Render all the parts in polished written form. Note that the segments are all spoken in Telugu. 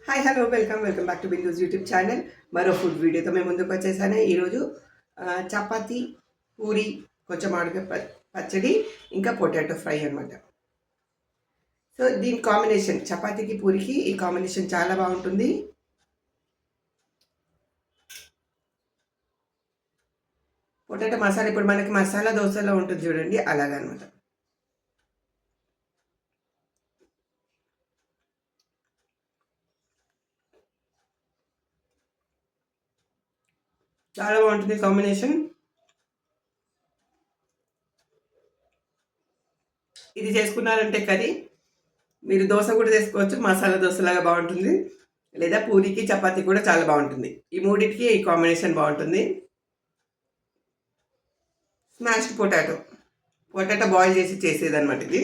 Hi hello welcome back to Bindu's YouTube channel. మరో ఫుడ్ వీడియోతో మేము ముందుకు వచ్చేసాను. ఈరోజు చపాతీ, పూరి, కొంచెం మామిడికాయ పచ్చడి, ఇంకా పొటాటో ఫ్రై అనమాట. సో దీని కాంబినేషన్ చపాతీకి పూరికి ఈ కాంబినేషన్ చాలా బాగుంటుంది. పొటాటో మసాలా ఇప్పుడు మనకి మసాలా దోశలో ఉంటుంది చూడండి, అలాగనమాట. చాలా బాగుంటుంది కాంబినేషన్. ఇది చేసుకున్నారంటే కర్రీ మీరు దోశ కూడా చేసుకోవచ్చు, మసాలా దోశలాగా బాగుంటుంది, లేదా పూరికి చపాతీ కూడా చాలా బాగుంటుంది. ఈ మూడింటికి ఈ కాంబినేషన్ బాగుంటుంది. స్మాష్డ్ పొటాటో బాయిల్ చేసి చేసేదన్నమాట ఇది.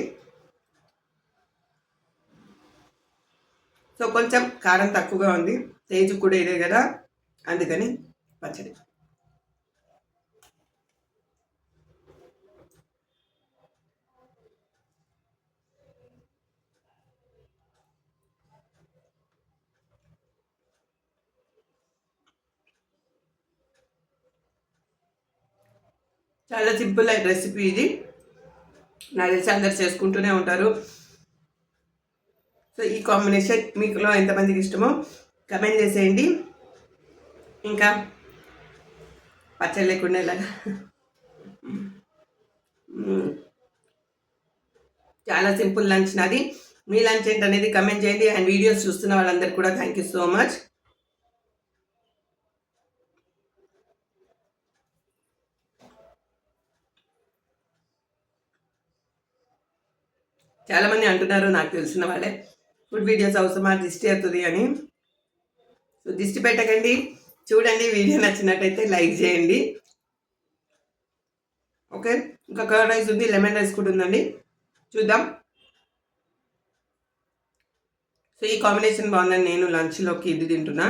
సో కొంచెం కారం తక్కువగా ఉంది, తేజు కూడా ఇదే కదా, అందుకని పచ్చడి. చాలా సింపుల్ అయిన రెసిపీ ఇది. నాకు తెలిసి అందరు చేసుకుంటూనే ఉంటారు. సో ఈ కాంబినేషన్ మీకులో ఎంతమందికి ఇష్టమో కమెంట్ చేసేయండి. ఇంకా పచ్చడి లేకుండా ఇలాగా చాలా సింపుల్ లంచ్ నాది. మీ లంచ్ ఏంటనేది కమెంట్ చేయండి. అండ్ వీడియోస్ చూస్తున్న వాళ్ళందరికీ కూడా థ్యాంక్ యూ సో మచ్. చాలామంది అంటున్నారు, నాకు తెలిసిన వాళ్ళే, ఫుడ్ వీడియోస్ అవసరమా, దిష్టి అవుతుంది అని. సో దిష్టి పెట్టకండి, చూడండి. వీడియో నచ్చినట్టయితే లైక్ చేయండి. ఓకే, ఇంకా కర్డ్ రైస్ ఉంది, లెమన్ రైస్ కూడా ఉందండి, చూద్దాం. సో ఈ కాంబినేషన్ బాగుందని నేను లంచ్లోకి ఇది తింటున్నా.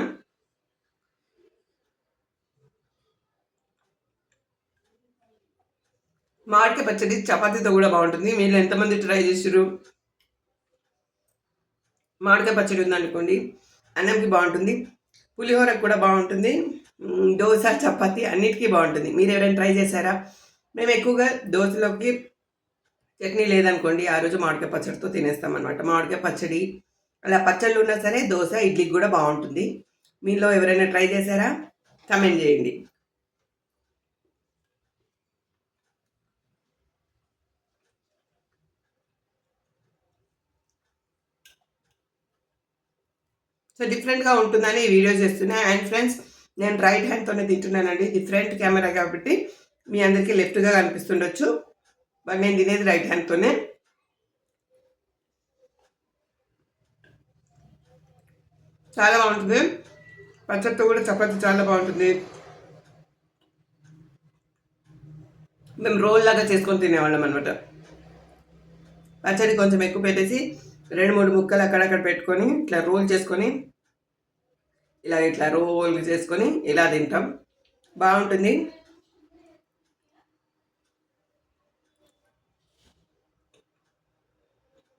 మామిడికాయ పచ్చడి చపాతీతో కూడా బాగుంటుంది. మీరు ఎంతమంది ట్రై చేసారు? మామిడికాయ పచ్చడి ఉందనుకోండి, అన్నంకి బాగుంటుంది, పులిహోరకు కూడా బాగుంటుంది, దోశ చపాతీ అన్నిటికీ బాగుంటుంది. మీరు ఎవరైనా ట్రై చేశారా? మేము ఎక్కువగా దోశలోకి చట్నీ లేదనుకోండి, ఆ రోజు మామిడికాయ పచ్చడితో తినేస్తాం అనమాట. మామిడికాయ పచ్చడి అలా పచ్చళ్ళు ఉన్నా సరే దోశ ఇడ్లీకి కూడా బాగుంటుంది. మీలో ఎవరైనా ట్రై చేశారా? కమెంట్ చేయండి. సో డిఫరెంట్గా ఉంటుందని ఈ వీడియో చేస్తున్నాను. అండ్ ఫ్రెండ్స్, నేను రైట్ హ్యాండ్తోనే తింటున్నానండి. డిఫరెంట్ కెమెరా కాబట్టి మీ అందరికీ లెఫ్ట్గా కనిపిస్తుండొచ్చు, బట్ నేను తినేది రైట్ హ్యాండ్తోనే. చాలా బాగుంటుంది. పచ్చడితో కూడా చపాతీ చాలా బాగుంటుంది. మేము రోల్ లాగా చేసుకొని తినేవాళ్ళం అనమాట. పచ్చడి కొంచెం ఎక్కువ పెట్టేసి 2-3 ముక్కలు అక్కడక్కడ పెట్టుకొని ఇట్లా రోల్ చేసుకొని ఇట్లా రోల్ చేసుకొని ఇలా తింటాం, బాగుంటుంది.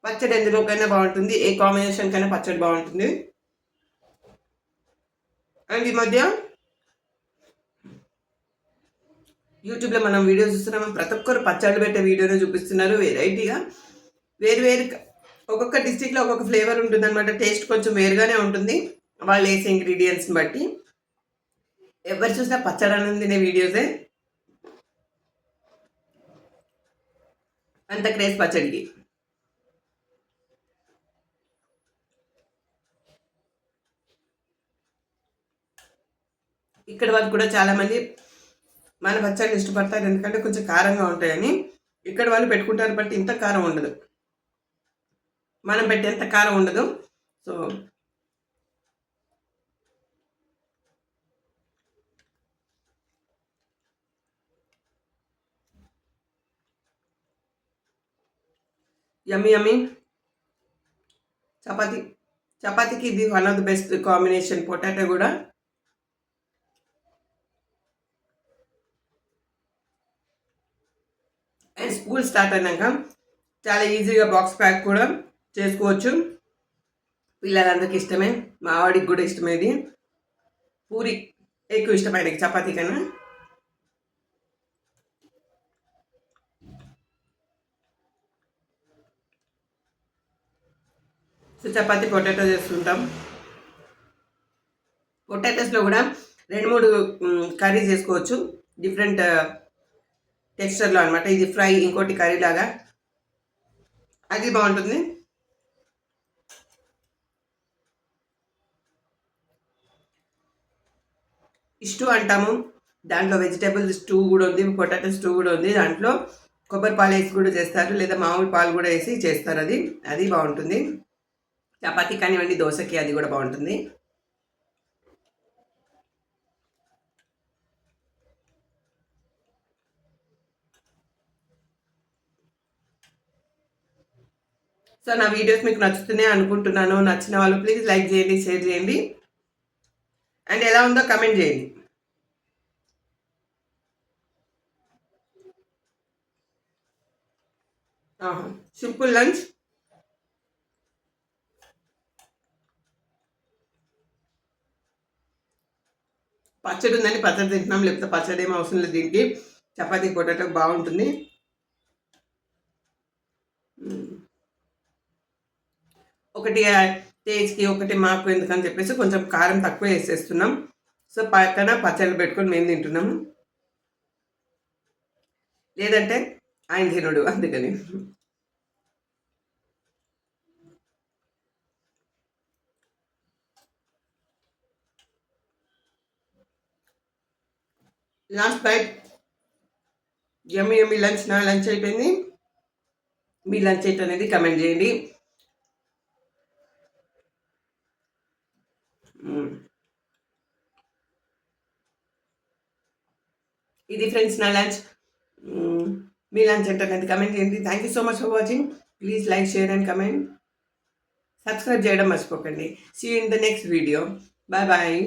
పచ్చడి ఎందులోకైనా బాగుంటుంది, ఏ కాంబినేషన్ కైనా పచ్చడి బాగుంటుంది. అండ్ ఈ మధ్య యూట్యూబ్లో మనం వీడియోస్ చూస్తున్నాము, ప్రతి ఒక్కరు పచ్చళ్ళు పెట్టే వీడియోనే చూపిస్తున్నారు. వెరైటీగా వేరు ఒక్కొక్క డిస్టిక్లో ఒక్కొక్క ఫ్లేవర్ ఉంటుంది అనమాట. టేస్ట్ కొంచెం వేరుగానే ఉంటుంది వాళ్ళు వేసే ఇంగ్రీడియంట్స్ని బట్టి. ఎవరు చూసినా పచ్చడి అన్నం తినే వీడియోసే, అంత క్రేజ్ పచ్చడికి. ఇక్కడ వాళ్ళు కూడా చాలామంది మన పచ్చళ్ళు ఇష్టపడతారు, ఎందుకంటే కొంచెం కారంగా ఉంటాయని. ఇక్కడ వాళ్ళు పెట్టుకుంటారు, బట్ ఇంత కారం ఉండదు, మనం పెట్టేంత కారం ఉండదు. సో యమ్మీ చపాతీకి ఇది one of the best combination, potato కూడా. అండ్ స్కూల్ స్టార్ట్ అయినాక చాలా ఈజీగా బాక్స్ ప్యాక్ కూడా చేసుకోవచ్చు. పిల్లలందరికీ ఇష్టమే, మా వాడికి కూడా ఇష్టమే. ఇది పూరి ఎక్కువ ఇష్టం ఆయనకి చపాతీ కన్నా. సో చపాతీ పొటాటో చేసుకుంటాం. పొటాటోస్లో కూడా 2-3 కర్రీ చేసుకోవచ్చు, డిఫరెంట్ టెక్స్చర్లో అనమాట. ఇది ఫ్రై, ఇంకోటి కర్రీ లాగా, అది బాగుంటుంది. స్టూ అంటాము, దాంట్లో వెజిటేబుల్ స్టూ కూడా ఉంది, పొటాటో స్టూ కూడా ఉంది. దాంట్లో కొబ్బరి పాలు వేసి కూడా చేస్తారు, లేదా మామూలు పాలు కూడా వేసి చేస్తారు. అది బాగుంటుంది. చపాతీ కానివ్వండి, దోశకి అది కూడా బాగుంటుంది. సో నా వీడియోస్ మీకు నచ్చుతున్నాయి అనుకుంటున్నాను. నచ్చిన వాళ్ళు ప్లీజ్ లైక్ చేయండి, షేర్ చేయండి, అండ్ ఎలా ఉందో కమెంట్ చేయండి. Simple lunch. పచ్చడి ఉందని పచ్చడి తింటున్నాం, లేకపోతే పచ్చడి ఏమో అవసరం లేదు. దీనికి చపాతీ పొటాటో బాగుంటుంది. ఒకటి టేస్ట్కి, ఒకటి మాకు ఎందుకని చెప్పేసి కొంచెం కారం తక్కువ వేసేస్తున్నాం. సో పక్కన పచ్చళ్ళు పెట్టుకొని మేము తింటున్నాము, లేదంటే ఆయన తినడు, అందుకని. Last bite. Yummy lunch. నా లంచ్ అయిపోయింది. మీ లంచ్ ఏంటి అనేది కమెంట్ చేయండి. ఇది ఫ్రెండ్స్ నా లంచ్. మీ లంచ్ ఏంటనేది కమెంట్ చేయండి. Thank you so much for watching. Please like, share and comment. Subscribe చేయడం మర్చిపోకండి. See you in the next video. Bye bye.